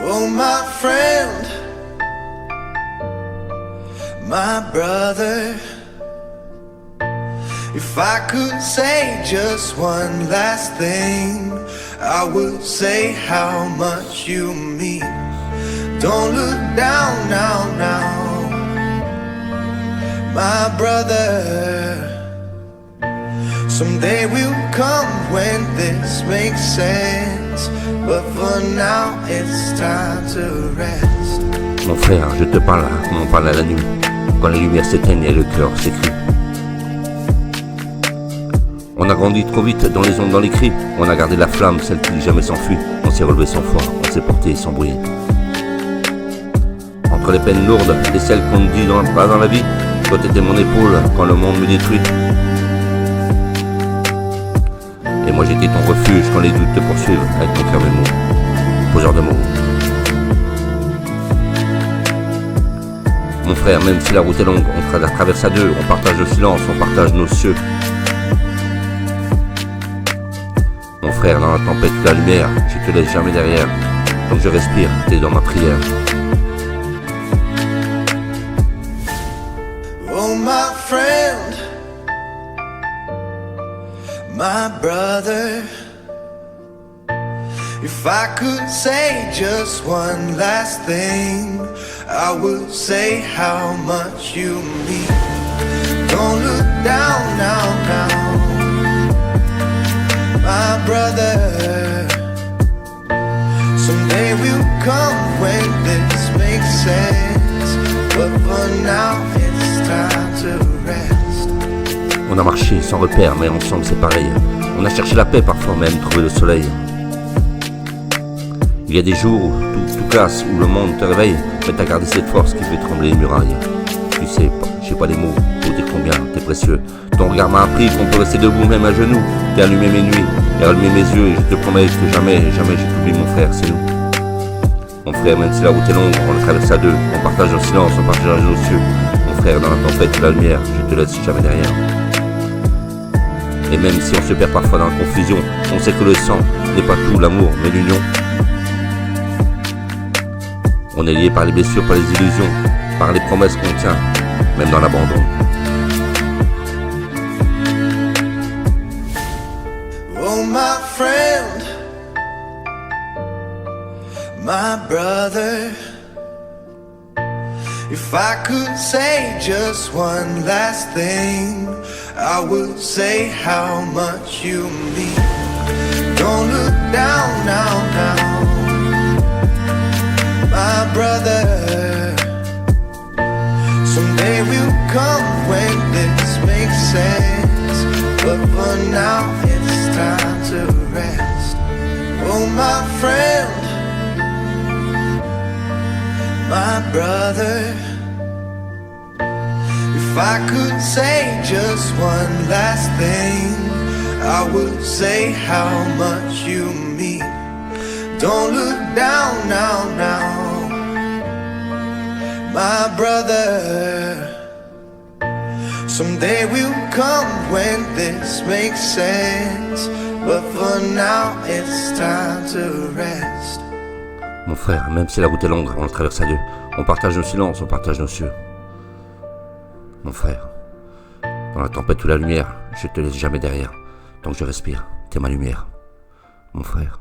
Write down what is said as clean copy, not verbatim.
Oh, my friend, my brother, if I could say just one last thing, I would say how much you mean. Don't look down now, my brother. Someday will come when this makes sense, but for now it's time to rest. Mon frère, je te parle comme on parle à la nuit, quand les lumières s'éteignent et le cœur s'écrit. On a grandi trop vite dans les ondes, dans les cris. On a gardé la flamme, celle qui jamais s'enfuit. On s'est relevé sans foi, on s'est porté sans bruit. Entre les peines lourdes et celles qu'on dit pas dans la vie, toi t'étais mon épaule quand le monde me détruit. Et moi j'étais ton refuge quand les doutes te poursuivent avec ton cœur mes mots, poseur de mots. Mon frère, même si la route est longue, on traverse à deux, on partage le silence, on partage nos cieux. Mon frère, dans la tempête ou la lumière, je te laisse jamais derrière. Tant que je respire, t'es dans ma prière. Oh, my friend, my brother, if I could say just one last thing, I would say how much you mean. Don't look down now, my brother. Someday will come when this makes sense, but for now it's time to rest. On a marché sans repère, mais ensemble c'est pareil. On a cherché la paix, parfois même trouvé le soleil. Il y a des jours où tout casse, où le monde te réveille, mais t'as gardé cette force qui fait trembler les murailles. Tu sais, j'ai pas les mots pour dire combien t'es précieux. Ton regard m'a appris qu'on peut rester debout même à genoux. T'as allumé mes nuits, t'as allumé mes yeux, et je te promets que jamais j'ai t'oublie mon frère, c'est nous. Mon frère, même si la route est longue, on la traverse à deux, on partage le silence, on partage nos cieux. Mon frère, dans la tempête ou la lumière, je te laisse jamais derrière. Et même si on se perd parfois dans la confusion, on sait que le sang n'est pas tout, l'amour, mais l'union. On est lié par les blessures, par les illusions, par les promesses qu'on tient, même dans l'abandon. Oh, my friend, my brother, if I could say just one last thing, I would say how much you mean. Don't look down now, my brother. Someday will come when this makes sense, but for now it's time to rest. Oh, my friend, my brother, if I could say just one last thing, I would say how much you mean. Don't look down now, my brother. Someday will come when this makes sense, but for now it's time to rest. Mon frère, même si la route est longue, on la traverse à deux. On partage nos silences, on partage nos cieux. Mon frère, dans la tempête ou la lumière, je te laisse jamais derrière. Tant que je respire, t'es ma lumière. Mon frère.